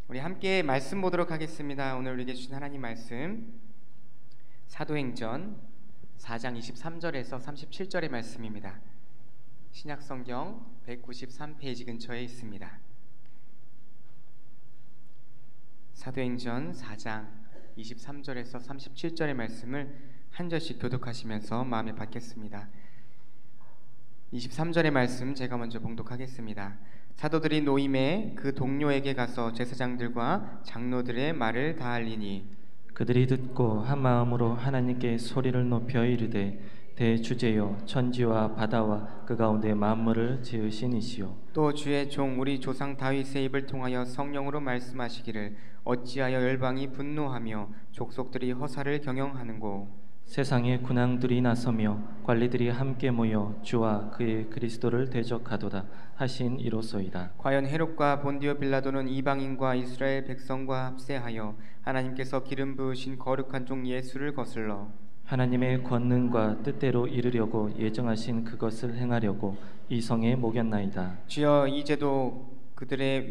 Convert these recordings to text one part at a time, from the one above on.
우리 함께 말씀 보도록 하겠습니다. 오늘 우리에게 주신 하나님 말씀 사도행전 4장 23절에서 37절의 말씀입니다. 신약성경 193페이지 근처에 있습니다. 사도행전 4장 23절에서 37절의 말씀을 한 절씩 교독하시면서 마음에 받겠습니다. 23절의 말씀 제가 먼저 봉독하겠습니다. 사도들이 노임에 그 동료에게 가서 제사장들과 장로들의 말을 다 알리니 그들이 듣고 한 마음으로 하나님께 소리를 높여 이르되 대주제여 천지와 바다와 그 가운데 만물을 지으신 이시요 또 주의 종 우리 조상 다윗의 입을 통하여 성령으로 말씀하시기를 어찌하여 열방이 분노하며 족속들이 허사를 경영하는고 세상의 군왕들이 나서며 관리들이 함께 모여 주와 그의 그리스도를 대적하도다 하신 이로소이다. 과연 헤롯과 본디오 빌라도는 이방인과 이스라엘 백성과 합세하여 하나님께서 기름 부으신 거룩한 종 예수를 거슬러 하나님의 권능과 뜻대로 이르려고 예정하신 그것을 행하려고 이성에 목였나이다. 주여 이제도 그들의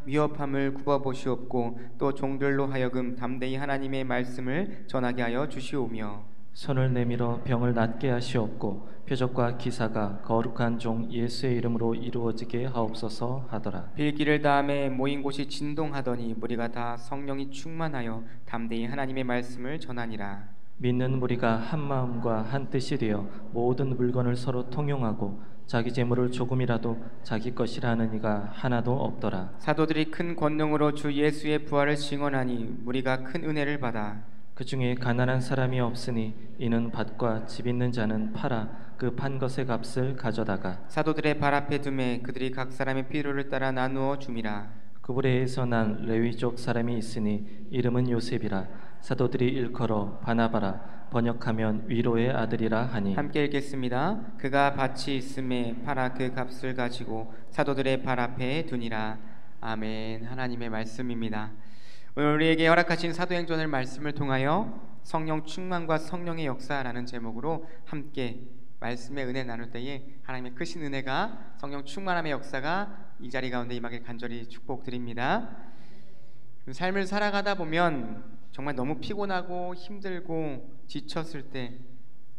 위협함을 굽어보시옵고 또 종들로 하여금 담대히 하나님의 말씀을 전하게 하여 주시오며 손을 내밀어 병을 낫게 하시옵고 표적과 기사가 거룩한 종 예수의 이름으로 이루어지게 하옵소서 하더라. 빌기를 다음에 모인 곳이 진동하더니 무리가 다 성령이 충만하여 담대히 하나님의 말씀을 전하니라. 믿는 무리가 한 마음과 한 뜻이 되어 모든 물건을 서로 통용하고 자기 재물을 조금이라도 자기 것이라 하는 이가 하나도 없더라. 사도들이 큰 권능으로 주 예수의 부활을 증언하니 무리가 큰 은혜를 받아 그 중에 가난한 사람이 없으니 이는 밭과 집 있는 자는 팔아 그 판 것의 값을 가져다가 사도들의 발 앞에 두매 그들이 각 사람의 필요를 따라 나누어 줌이라. 그 부레에서 난 레위족 사람이 있으니 이름은 요셉이라. 사도들이 일컬어 바나바라 번역하면 위로의 아들이라 하니. 함께 읽겠습니다. 그가 밭이 있음에 팔아 그 값을 가지고 사도들의 발 앞에 두니라. 아멘. 하나님의 말씀입니다. 오늘 우리에게 허락하신 사도행전을 말씀을 통하여 성령 충만과 성령의 역사라는 제목으로 함께 말씀의 은혜 나눌 때에 하나님의 크신 은혜가 성령 충만함의 역사가 이 자리 가운데 임하길 간절히 축복드립니다. 삶을 살아가다 보면 정말 너무 피곤하고 힘들고 지쳤을 때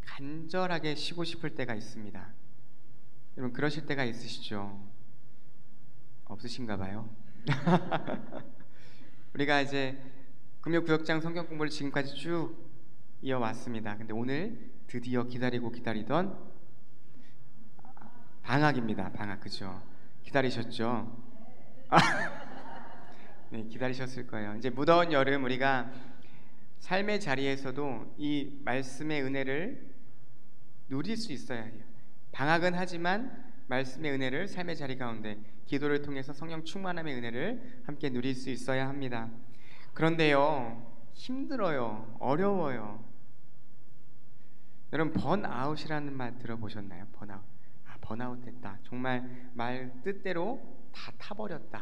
간절하게 쉬고 싶을 때가 있습니다. 여러분 그러실 때가 있으시죠? 없으신가 봐요. 우리가 이제 금요구역장 성경 공부를 지금까지 쭉 이어왔습니다. 근데 오늘 드디어 기다리던 방학입니다. 방학 그죠? 기다리셨죠? 네, 기다리셨을 거예요. 이제 무더운 여름 우리가 삶의 자리에서도 이 말씀의 은혜를 누릴 수 있어야 해요. 방학은 하지만 말씀의 은혜를 삶의 자리 가운데 기도를 통해서 성령 충만함의 은혜를 함께 누릴 수 있어야 합니다. 그런데요, 힘들어요. 어려워요. 여러분 번아웃이라는 말 들어보셨나요? 번아웃. 번아웃 됐다. 정말 말 뜻대로 다 타버렸다.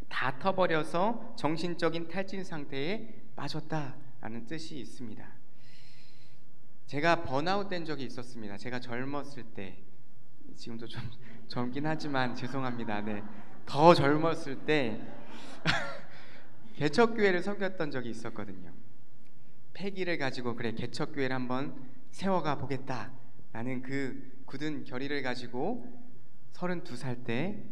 다 터버려서 정신적인 탈진 상태에 빠졌다라는 뜻이 있습니다. 제가 번아웃 된 적이 있었습니다. 제가 젊었을 때, 지금도 좀 젊긴 하지만 죄송합니다. 네, 더 젊었을 때 개척교회를 섬겼던 적이 있었거든요. 패기를 가지고 그래 개척교회를 한번 세워가 보겠다라는 그 굳은 결의를 가지고 32살 때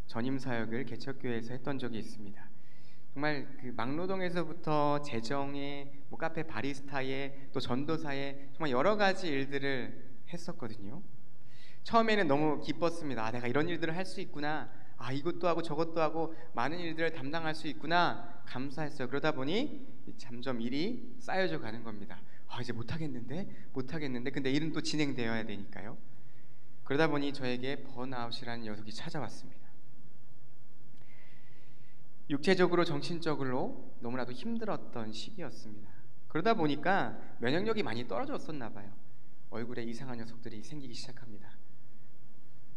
전임 사역을 개척교회에서 했던 적이 있습니다. 정말 그 막노동에서부터 재정에 뭐 카페 바리스타에 또 전도사에 정말 여러 가지 일들을 했었거든요. 처음에는 너무 기뻤습니다. 내가 이런 일들을 할 수 있구나. 이것도 하고 저것도 하고 많은 일들을 담당할 수 있구나. 감사했어요. 그러다 보니 점점 일이 쌓여져 가는 겁니다. 이제 못하겠는데. 근데 일은 또 진행되어야 되니까요. 그러다 보니 저에게 번아웃이라는 녀석이 찾아왔습니다. 육체적으로 정신적으로 너무나도 힘들었던 시기였습니다. 그러다 보니까 면역력이 많이 떨어졌었나 봐요. 얼굴에 이상한 녀석들이 생기기 시작합니다.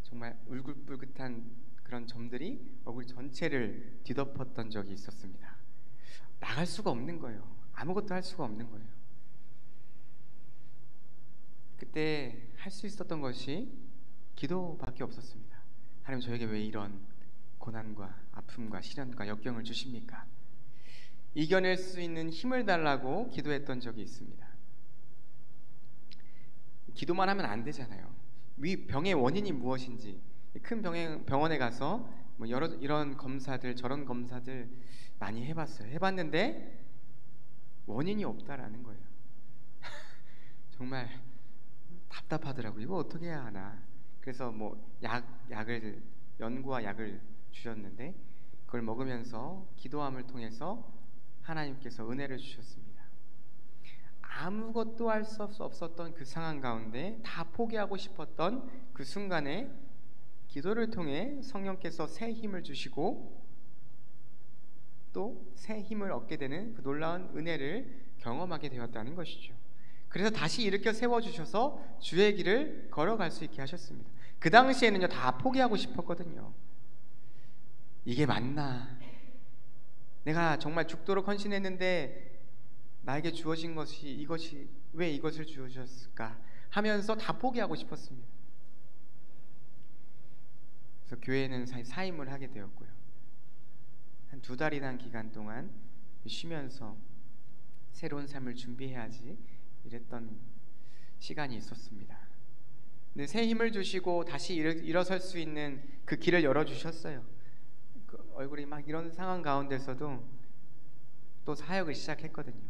정말 울긋불긋한 그런 점들이 얼굴 전체를 뒤덮었던 적이 있었습니다. 나갈 수가 없는 거예요. 아무것도 할 수가 없는 거예요. 그때 할 수 있었던 것이 기도밖에 없었습니다. 하나님 저에게 왜 이런 고난과 아픔과 시련과 역경을 주십니까? 이겨낼 수 있는 힘을 달라고 기도했던 적이 있습니다. 기도만 하면 안 되잖아요. 병의 원인이 무엇인지 큰 병원에 가서 뭐 이런 검사들 저런 검사들 많이 해봤어요. 해봤는데 원인이 없다라는 거예요. 정말 답답하더라고요. 이거 어떻게 해야 하나. 그래서 뭐 약을 연고와 약을 주셨는데 그걸 먹으면서 기도함을 통해서 하나님께서 은혜를 주셨습니다. 아무것도 할 수 없었던 그 상황 가운데 다 포기하고 싶었던 그 순간에 기도를 통해 성령께서 새 힘을 주시고 또 새 힘을 얻게 되는 그 놀라운 은혜를 경험하게 되었다는 것이죠. 그래서 다시 일으켜 세워주셔서 주의 길을 걸어갈 수 있게 하셨습니다. 그 당시에는요 다 포기하고 싶었거든요. 이게 맞나? 내가 정말 죽도록 헌신했는데 나에게 주어진 이것이 왜 이것을 주셨을까 하면서 다 포기하고 싶었습니다. 그래서 교회는 사임을 하게 되었고요. 한 2달이란 기간 동안 쉬면서 새로운 삶을 준비해야지 이랬던 시간이 있었습니다. 근데 새 힘을 주시고 다시 일어설 수 있는 그 길을 열어주셨어요. 그 얼굴이 막 이런 상황 가운데서도 또 사역을 시작했거든요.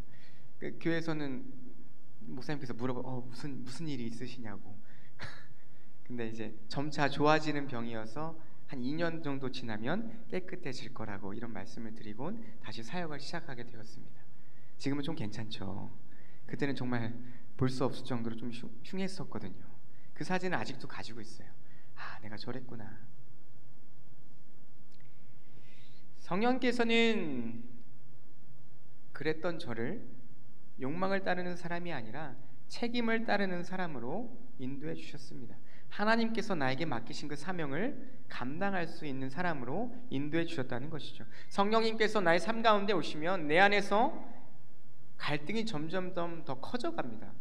그 교회에서는 목사님께서 물어봐 무슨 일이 있으시냐고. 근데 이제 점차 좋아지는 병이어서 한 2년 정도 지나면 깨끗해질 거라고 이런 말씀을 드리곤 다시 사역을 시작하게 되었습니다. 지금은 좀 괜찮죠. 그때는 정말 볼 수 없을 정도로 좀 흉했었거든요. 그 사진을 아직도 가지고 있어요. 아, 내가 저랬구나. 성령께서는 그랬던 저를 욕망을 따르는 사람이 아니라 책임을 따르는 사람으로 인도해 주셨습니다. 하나님께서 나에게 맡기신 그 사명을 감당할 수 있는 사람으로 인도해 주셨다는 것이죠. 성령님께서 나의 삶 가운데 오시면 내 안에서 갈등이 점점 더 커져갑니다.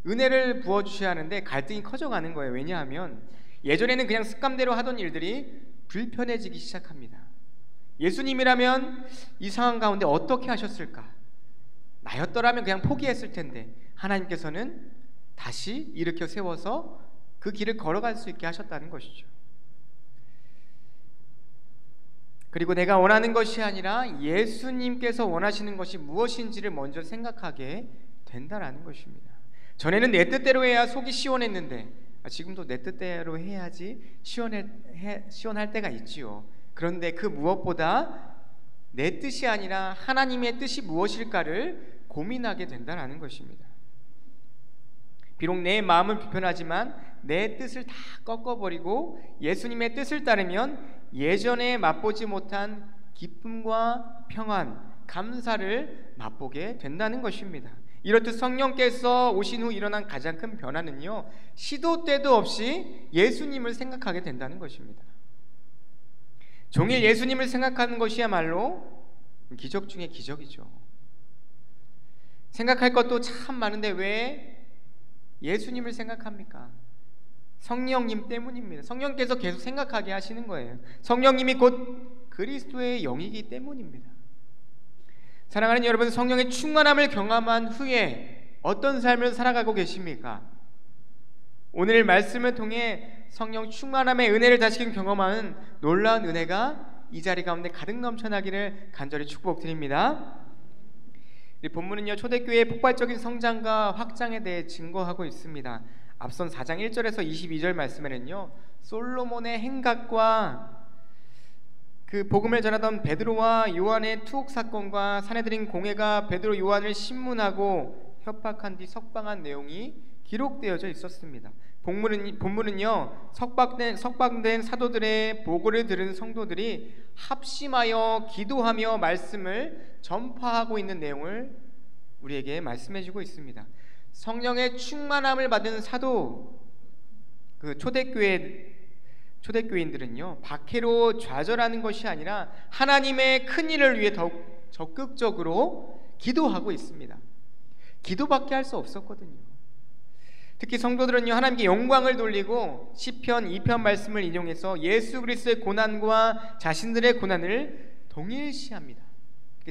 은혜를 부어주셔야 하는데 갈등이 커져가는 거예요. 왜냐하면 예전에는 그냥 습관대로 하던 일들이 불편해지기 시작합니다. 예수님이라면 이 상황 가운데 어떻게 하셨을까? 나였더라면 그냥 포기했을 텐데 하나님께서는 다시 일으켜 세워서 그 길을 걸어갈 수 있게 하셨다는 것이죠. 그리고 내가 원하는 것이 아니라 예수님께서 원하시는 것이 무엇인지를 먼저 생각하게 된다라는 것입니다. 전에는 내 뜻대로 해야 속이 시원했는데 지금도 내 뜻대로 해야지 시원할 때가 있지요. 그런데 그 무엇보다 내 뜻이 아니라 하나님의 뜻이 무엇일까를 고민하게 된다는 것입니다. 비록 내 마음은 불편하지만 내 뜻을 다 꺾어버리고 예수님의 뜻을 따르면 예전에 맛보지 못한 기쁨과 평안, 감사를 맛보게 된다는 것입니다. 이렇듯 성령께서 오신 후 일어난 가장 큰 변화는요, 시도 때도 없이 예수님을 생각하게 된다는 것입니다. 종일 예수님을 생각하는 것이야말로 기적 중에 기적이죠. 생각할 것도 참 많은데 왜 예수님을 생각합니까? 성령님 때문입니다. 성령께서 계속 생각하게 하시는 거예요. 성령님이 곧 그리스도의 영이기 때문입니다. 사랑하는 여러분, 성령의 충만함을 경험한 후에 어떤 삶을 살아가고 계십니까? 오늘 말씀을 통해 성령 충만함의 은혜를 다시금 경험하는 놀라운 은혜가 이 자리 가운데 가득 넘쳐나기를 간절히 축복드립니다. 이 본문은요, 초대교회의 폭발적인 성장과 확장에 대해 증거하고 있습니다. 앞선 4장 1절에서 22절 말씀에는요, 솔로몬의 행각과 그 복음을 전하던 베드로와 요한의 투옥 사건과 사내들인 공회가 베드로 요한을 신문하고 협박한 뒤 석방한 내용이 기록되어져 있었습니다. 본문은요, 석방된 사도들의 보고를 들은 성도들이 합심하여 기도하며 말씀을 전파하고 있는 내용을 우리에게 말씀해주고 있습니다. 성령의 충만함을 받은 사도, 그 초대교인들은요, 박해로 좌절하는 것이 아니라 하나님의 큰 일을 위해 더욱 적극적으로 기도하고 있습니다. 기도밖에 할 수 없었거든요. 특히 성도들은요, 하나님께 영광을 돌리고 시편 2편 말씀을 인용해서 예수 그리스도의 고난과 자신들의 고난을 동일시합니다.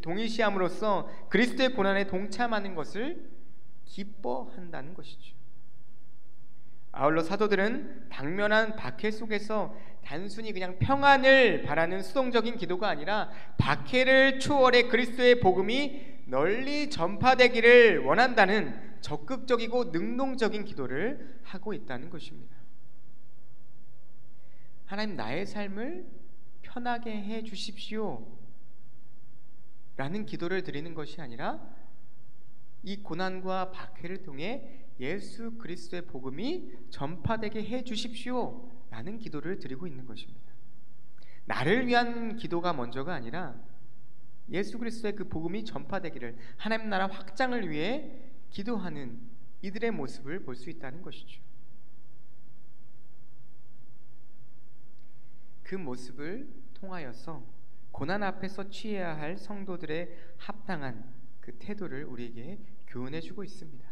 동일시함으로써 그리스도의 고난에 동참하는 것을 기뻐한다는 것이죠. 아울러 사도들은 당면한 박해 속에서 단순히 그냥 평안을 바라는 수동적인 기도가 아니라 박해를 초월해 그리스도의 복음이 널리 전파되기를 원한다는 적극적이고 능동적인 기도를 하고 있다는 것입니다. 하나님, 나의 삶을 편하게 해 주십시오 라는 기도를 드리는 것이 아니라 이 고난과 박해를 통해 예수 그리스도의 복음이 전파되게 해 주십시오 라는 기도를 드리고 있는 것입니다. 나를 위한 기도가 먼저가 아니라 예수 그리스도의 그 복음이 전파되기를, 하나님 나라 확장을 위해 기도하는 이들의 모습을 볼 수 있다는 것이죠. 그 모습을 통하여서 고난 앞에서 취해야 할 성도들의 합당한 그 태도를 우리에게 교훈해 주고 있습니다.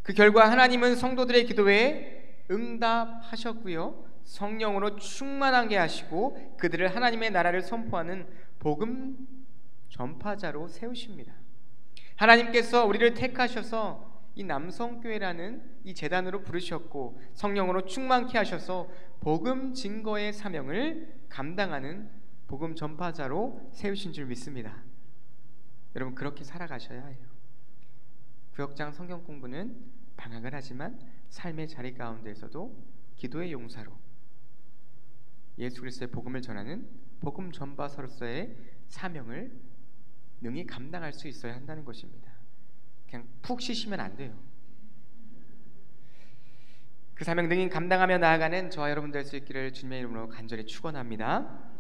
그 결과 하나님은 성도들의 기도에 응답하셨고요, 성령으로 충만하게 하시고 그들을 하나님의 나라를 선포하는 복음 전파자로 세우십니다. 하나님께서 우리를 택하셔서 이 남성교회라는 이 제단으로 부르셨고 성령으로 충만케 하셔서 복음 증거의 사명을 감당하는 복음 전파자로 세우신 줄 믿습니다. 여러분, 그렇게 살아가셔야 해요. 구역장 성경 공부는 방학을 하지만 삶의 자리 가운데에서도 기도의 용사로 예수 그리스도의 복음을 전하는 복음 전파사로서의 사명을 능히 감당할 수 있어야 한다는 것입니다. 그냥 푹 쉬시면 안 돼요. 그 사명 능히 감당하며 나아가는 저와 여러분 될 수 있기를 주님의 이름으로 간절히 축원합니다.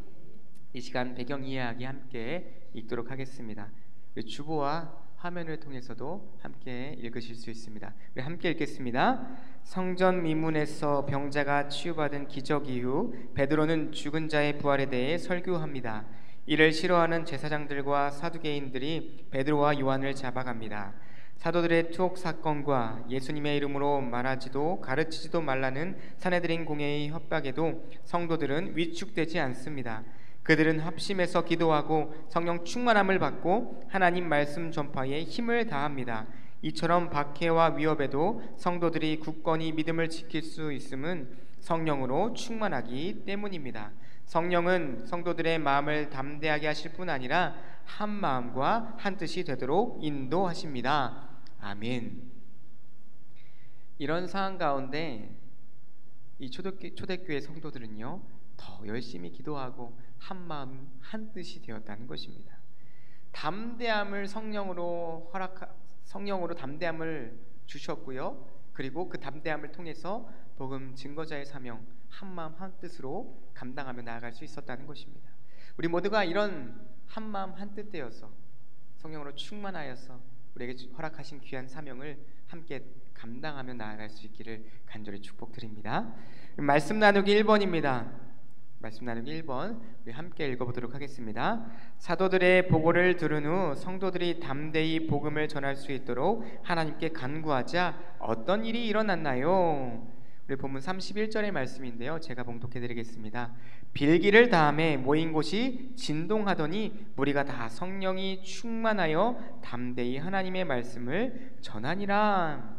이 시간 배경 이야기 함께 읽도록 하겠습니다. 우리 주보와 화면을 통해서도 함께 읽으실 수 있습니다. 우리 함께 읽겠습니다. 성전 미문에서 병자가 치유받은 기적 이후 베드로는 죽은 자의 부활에 대해 설교합니다. 이를 싫어하는 제사장들과 사두개인들이 베드로와 요한을 잡아갑니다. 사도들의 투옥 사건과 예수님의 이름으로 말하지도 가르치지도 말라는 사내들인 공회의 협박에도 성도들은 위축되지 않습니다. 그들은 합심해서 기도하고 성령 충만함을 받고 하나님 말씀 전파에 힘을 다합니다. 이처럼 박해와 위협에도 성도들이 굳건히 믿음을 지킬 수 있음은 성령으로 충만하기 때문입니다. 성령은 성도들의 마음을 담대하게 하실 뿐 아니라 한 마음과 한 뜻이 되도록 인도하십니다. 아멘. 이런 상황 가운데 이 초대교회 성도들은요, 더 열심히 기도하고 한 마음 한 뜻이 되었다는 것입니다. 담대함을 성령으로 담대함을 주셨고요, 그리고 그 담대함을 통해서 복음 증거자의 사명 한 마음 한 뜻으로 감당하며 나아갈 수 있었다는 것입니다. 우리 모두가 이런 한 마음 한 뜻 되어서 성령으로 충만하여서 우리에게 허락하신 귀한 사명을 함께 감당하며 나아갈 수 있기를 간절히 축복드립니다. 말씀 나누기 1번입니다. 말씀 나누기 1번 우리 함께 읽어보도록 하겠습니다. 사도들의 보고를 들은 후 성도들이 담대히 복음을 전할 수 있도록 하나님께 간구하자 어떤 일이 일어났나요? 우리 본문 31절의 말씀인데요, 제가 봉독해드리겠습니다. 빌기를 다함에 모인 곳이 진동하더니 무리가 다 성령이 충만하여 담대히 하나님의 말씀을 전하니라.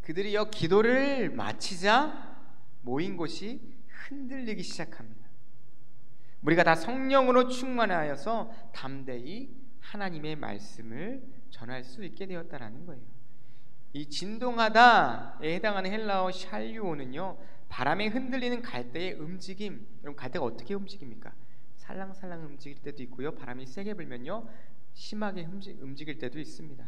그들이요, 기도를 마치자 모인 곳이 흔들리기 시작합니다. 우리가 다 성령으로 충만하여서 담대히 하나님의 말씀을 전할 수 있게 되었다라는 거예요. 이 진동하다에 해당하는 헬라어 샬류오는요, 바람에 흔들리는 갈대의 움직임. 여러분, 갈대가 어떻게 움직입니까? 살랑살랑 움직일 때도 있고요, 바람이 세게 불면요 심하게 움직일 때도 있습니다.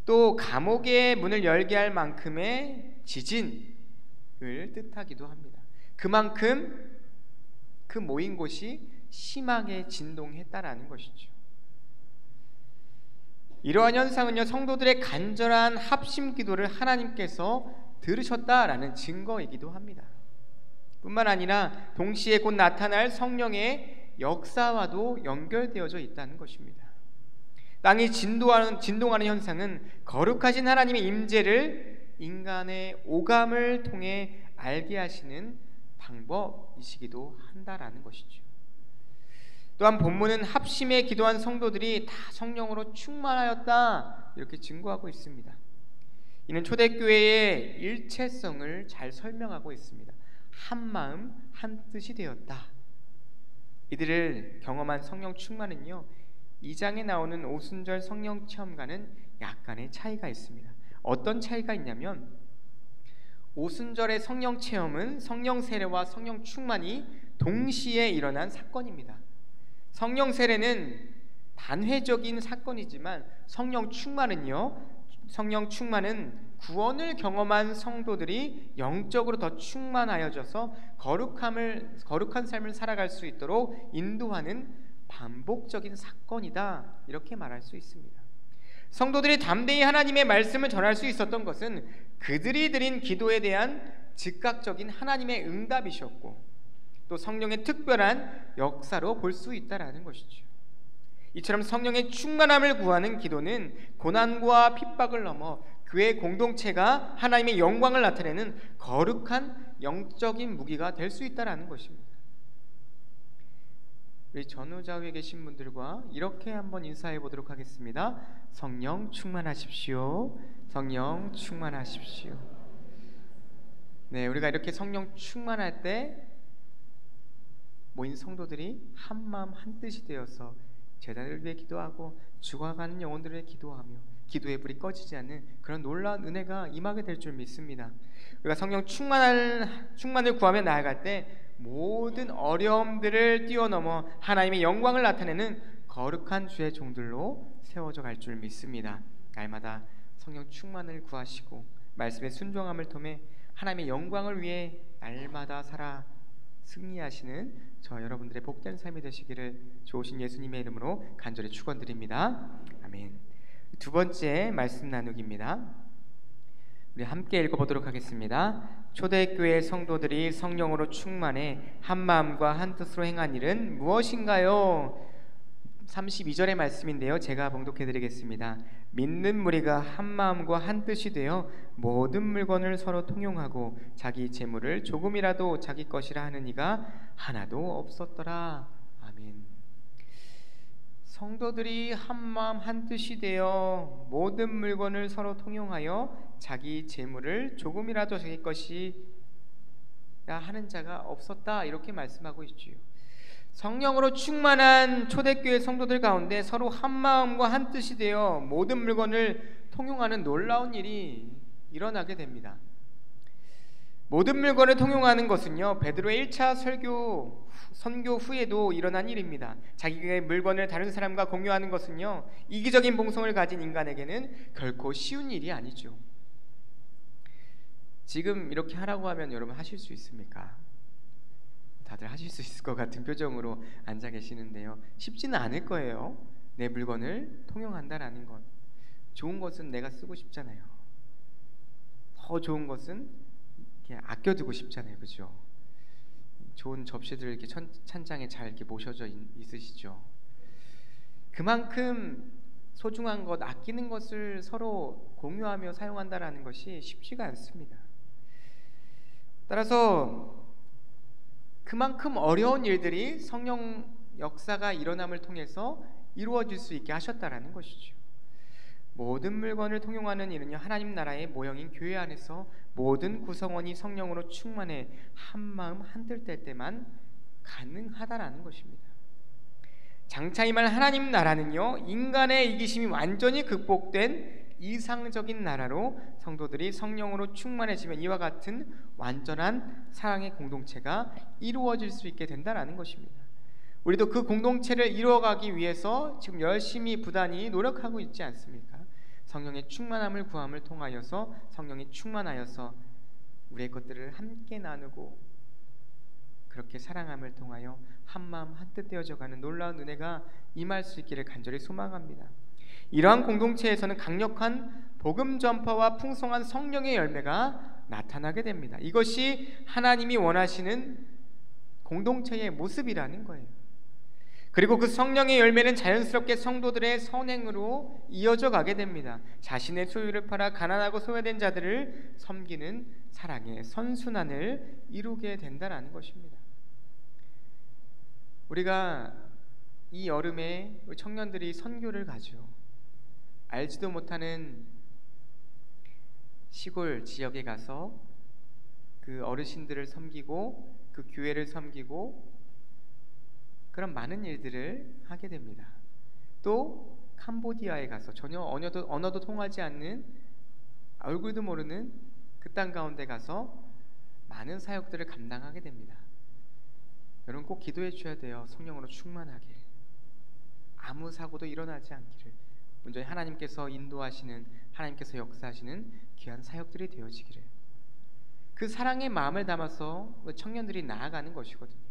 또 감옥의 문을 열게 할 만큼의 지진을 뜻하기도 합니다. 그만큼 그 모인 곳이 심하게 진동했다라는 것이죠. 이러한 현상은요, 성도들의 간절한 합심 기도를 하나님께서 들으셨다라는 증거이기도 합니다. 뿐만 아니라 동시에 곧 나타날 성령의 역사와도 연결되어져 있다는 것입니다. 땅이 진동하는 현상은 거룩하신 하나님의 임재를 인간의 오감을 통해 알게 하시는 방법이시기도 한다라는 것이죠. 또한 본문은 합심에 기도한 성도들이 다 성령으로 충만하였다 이렇게 증거하고 있습니다. 이는 초대교회의 일체성을 잘 설명하고 있습니다. 한 마음 한 뜻이 되었다. 이들을 경험한 성령 충만은요, 2장에 나오는 오순절 성령 체험과는 약간의 차이가 있습니다. 어떤 차이가 있냐면, 오순절의 성령 체험은 성령 세례와 성령 충만이 동시에 일어난 사건입니다. 성령 세례는 단회적인 사건이지만 성령 충만은 구원을 경험한 성도들이 영적으로 더 충만하여져서 거룩한 삶을 살아갈 수 있도록 인도하는 반복적인 사건이다 이렇게 말할 수 있습니다. 성도들이 담대히 하나님의 말씀을 전할 수 있었던 것은 그들이 드린 기도에 대한 즉각적인 하나님의 응답이셨고 또 성령의 특별한 역사로 볼 수 있다라는 것이죠. 이처럼 성령의 충만함을 구하는 기도는 고난과 핍박을 넘어 교회 공동체가 하나님의 영광을 나타내는 거룩한 영적인 무기가 될 수 있다라는 것입니다. 우리 전후좌우에 계신 분들과 이렇게 한번 인사해 보도록 하겠습니다. 성령 충만하십시오. 성령 충만하십시오. 네, 우리가 이렇게 성령 충만할 때 모인 성도들이 한 마음 한 뜻이 되어서 제자를 위해 기도하고 죽어가는 영혼들을 위해 기도하며 기도의 불이 꺼지지 않는 그런 놀라운 은혜가 임하게 될 줄 믿습니다. 우리가 성령 충만을 구하며 나아갈 때 모든 어려움들을 뛰어넘어 하나님의 영광을 나타내는 거룩한 주의 종들로 세워져 갈 줄 믿습니다. 날마다 성령 충만을 구하시고 말씀의 순종함을 통해 하나님의 영광을 위해 날마다 살아 승리하시는 저 여러분들의 복된 삶이 되시기를 좋으신 예수님의 이름으로 간절히 축원드립니다. 아멘. 두 번째 말씀 나누기입니다. 우리 함께 읽어보도록 하겠습니다. 초대교회 성도들이 성령으로 충만해 한 마음과 한 뜻으로 행한 일은 무엇인가요? 32절의 말씀인데요, 제가 봉독해 드리겠습니다. 믿는 무리가 한 마음과 한 뜻이 되어 모든 물건을 서로 통용하고 자기 재물을 조금이라도 자기 것이라 하는 이가 하나도 없었더라. 아멘. 성도들이 한 마음 한 뜻이 되어 모든 물건을 서로 통용하여 자기 재물을 조금이라도 자기 것이라 하는 자가 없었다 이렇게 말씀하고 있지요. 성령으로 충만한 초대교회 성도들 가운데 서로 한 마음과 한 뜻이 되어 모든 물건을 통용하는 놀라운 일이 일어나게 됩니다. 모든 물건을 통용하는 것은요, 베드로의 1차 선교 후에도 일어난 일입니다. 자기의 물건을 다른 사람과 공유하는 것은요, 이기적인 본성을 가진 인간에게는 결코 쉬운 일이 아니죠. 지금 이렇게 하라고 하면 여러분 하실 수 있습니까? 다들 하실 수 있을 것 같은 표정으로 앉아 계시는데요, 쉽지는 않을 거예요. 내 물건을 통용한다라는 것. 좋은 것은 내가 쓰고 싶잖아요. 더 좋은 것은 이렇게 아껴두고 싶잖아요, 그죠? 좋은 접시들 이렇게 찬장에 잘 이렇게 모셔져 있으시죠. 그만큼 소중한 것, 아끼는 것을 서로 공유하며 사용한다라는 것이 쉽지가 않습니다. 따라서 그만큼 어려운 일들이 성령 역사가 일어남을 통해서 이루어질 수 있게 하셨다라는 것이죠. 모든 물건을 통용하는 일은요, 하나님 나라의 모형인 교회 안에서 모든 구성원이 성령으로 충만해 한 마음 한 뜻 될 때만 가능하다라는 것입니다. 장차 임할 하나님 나라는요, 인간의 이기심이 완전히 극복된 이상적인 나라로 성도들이 성령으로 충만해지면 이와 같은 완전한 사랑의 공동체가 이루어질 수 있게 된다라는 것입니다. 우리도 그 공동체를 이루어가기 위해서 지금 열심히 부단히 노력하고 있지 않습니까? 성령의 충만함을 구함을 통하여서 성령이 충만하여서 우리의 것들을 함께 나누고 그렇게 사랑함을 통하여 한마음 한뜻 되어져가는 놀라운 은혜가 임할 수 있기를 간절히 소망합니다. 이러한 공동체에서는 강력한 복음 전파와 풍성한 성령의 열매가 나타나게 됩니다. 이것이 하나님이 원하시는 공동체의 모습이라는 거예요. 그리고 그 성령의 열매는 자연스럽게 성도들의 선행으로 이어져 가게 됩니다. 자신의 소유를 팔아 가난하고 소외된 자들을 섬기는 사랑의 선순환을 이루게 된다는 것입니다. 우리가 이 여름에 청년들이 선교를 가죠. 알지도 못하는 시골 지역에 가서 그 어르신들을 섬기고 그 교회를 섬기고 그런 많은 일들을 하게 됩니다. 또 캄보디아에 가서 전혀 언어도 통하지 않는, 얼굴도 모르는 그 땅 가운데 가서 많은 사역들을 감당하게 됩니다. 여러분 꼭 기도해 주셔야 돼요. 성령으로 충만하게, 아무 사고도 일어나지 않기를, 온전히 하나님께서 인도하시는, 하나님께서 역사하시는 귀한 사역들이 되어지기를, 그 사랑의 마음을 담아서 청년들이 나아가는 것이거든요.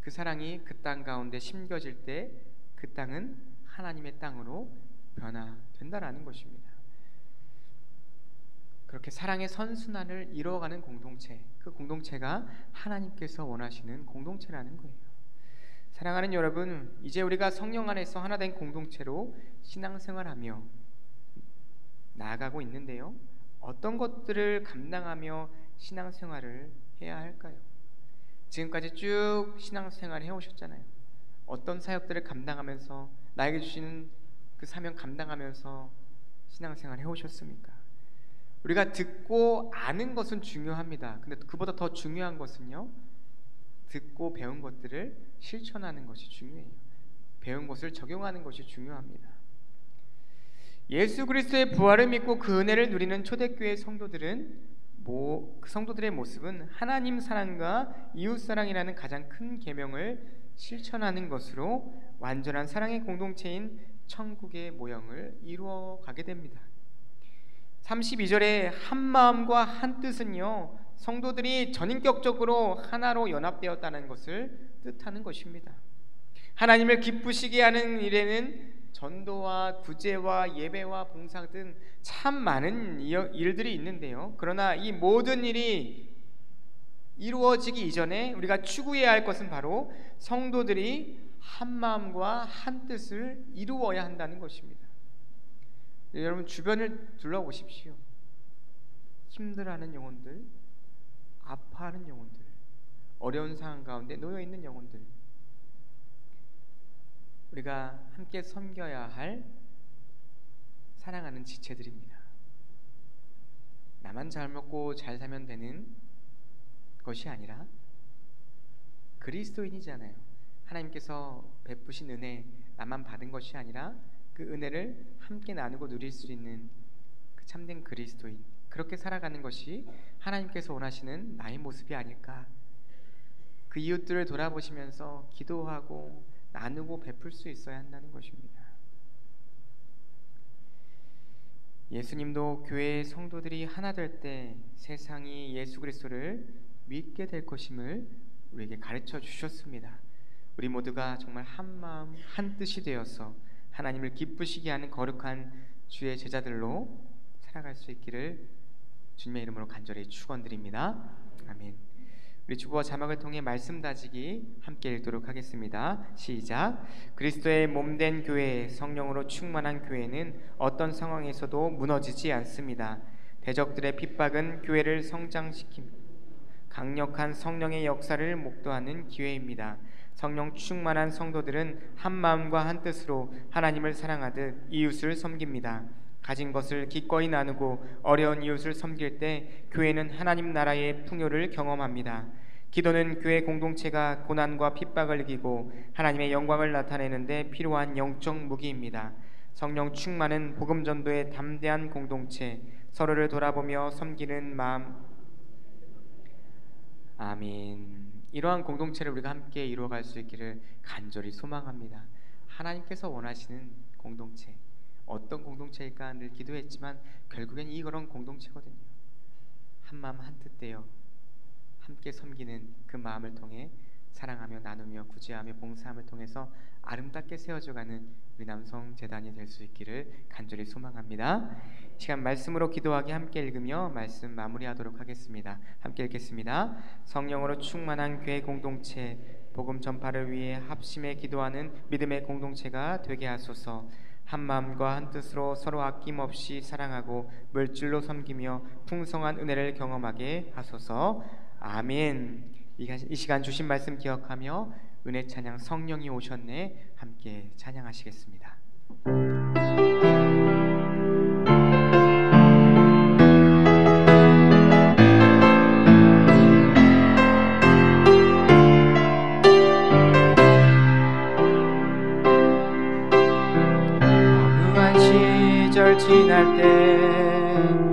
그 사랑이 그 땅 가운데 심겨질 때 그 땅은 하나님의 땅으로 변화된다라는 것입니다. 그렇게 사랑의 선순환을 이루어가는 공동체, 그 공동체가 하나님께서 원하시는 공동체라는 거예요. 사랑하는 여러분, 이제 우리가 성령 안에서 하나 된 공동체로 신앙생활하며 나아가고 있는데요, 어떤 것들을 감당하며 신앙생활을 해야 할까요? 지금까지 쭉 신앙생활을 해오셨잖아요. 어떤 사역들을 감당하면서, 나에게 주시는 그 사명 감당하면서 신앙생활을 해오셨습니까? 우리가 듣고 아는 것은 중요합니다. 근데 그보다 더 중요한 것은요, 듣고 배운 것들을 실천하는 것이 중요해요. 배운 것을 적용하는 것이 중요합니다. 예수 그리스도의 부활을 믿고 그 은혜를 누리는 초대교회 성도들은 그 성도들의 모습은 하나님 사랑과 이웃 사랑이라는 가장 큰 계명을 실천하는 것으로 완전한 사랑의 공동체인 천국의 모형을 이루어 가게 됩니다. 32절에 한 마음과 한 뜻은요, 성도들이 전인격적으로 하나로 연합되었다는 것을 뜻하는 것입니다. 하나님을 기쁘시게 하는 일에는 전도와 구제와 예배와 봉사 등 참 많은 일들이 있는데요, 그러나 이 모든 일이 이루어지기 이전에 우리가 추구해야 할 것은 바로 성도들이 한 마음과 한 뜻을 이루어야 한다는 것입니다. 여러분 주변을 둘러보십시오. 힘들어하는 영혼들, 아파하는 영혼들, 어려운 상황 가운데 놓여있는 영혼들, 우리가 함께 섬겨야 할 사랑하는 지체들입니다. 나만 잘 먹고 잘 살면 되는 것이 아니라 그리스도인이잖아요. 하나님께서 베푸신 은혜, 나만 받은 것이 아니라 그 은혜를 함께 나누고 누릴 수 있는 그 참된 그리스도인, 그렇게 살아가는 것이 하나님께서 원하시는 나의 모습이 아닐까. 그 이웃들을 돌아보시면서 기도하고 나누고 베풀 수 있어야 한다는 것입니다. 예수님도 교회의 성도들이 하나 될 때 세상이 예수 그리스도를 믿게 될 것임을 우리에게 가르쳐 주셨습니다. 우리 모두가 정말 한 마음 한 뜻이 되어서 하나님을 기쁘시게 하는 거룩한 주의 제자들로 살아갈 수 있기를 주님의 이름으로 간절히 축원드립니다. 아멘. 우리 주보와 자막을 통해 말씀 다지기 함께 읽도록 하겠습니다. 시작. 그리스도의 몸된 교회, 성령으로 충만한 교회는 어떤 상황에서도 무너지지 않습니다. 대적들의 핍박은 교회를 성장시킵니다. 강력한 성령의 역사를 목도하는 기회입니다. 성령 충만한 성도들은 한 마음과 한 뜻으로 하나님을 사랑하듯 이웃을 섬깁니다. 가진 것을 기꺼이 나누고 어려운 이웃을 섬길 때 교회는 하나님 나라의 풍요를 경험합니다. 기도는 교회 공동체가 고난과 핍박을 이기고 하나님의 영광을 나타내는 데 필요한 영적 무기입니다. 성령 충만은 복음 전도의 담대한 공동체, 서로를 돌아보며 섬기는 마음. 아멘. 이러한 공동체를 우리가 함께 이루어갈 수 있기를 간절히 소망합니다. 하나님께서 원하시는 공동체, 어떤 공동체일까 늘 기도했지만 결국엔 이런 공동체거든요. 한 마음 한 뜻 되어 함께 섬기는 그 마음을 통해 사랑하며 나누며 구제하며 봉사함을 통해서 아름답게 세워져가는 우리 남성 재단이 될 수 있기를 간절히 소망합니다. 시간 말씀으로 기도하기 함께 읽으며 말씀 마무리하도록 하겠습니다. 함께 읽겠습니다. 성령으로 충만한 교회 공동체, 복음 전파를 위해 합심해 기도하는 믿음의 공동체가 되게 하소서. 한 마음과 한 뜻으로 서로 아낌없이 사랑하고 물질로 섬기며 풍성한 은혜를 경험하게 하소서. 아멘. 이 시간 주신 말씀 기억하며 은혜 찬양 성령이 오셨네 함께 찬양하시겠습니다. 어느한 시절 지날 때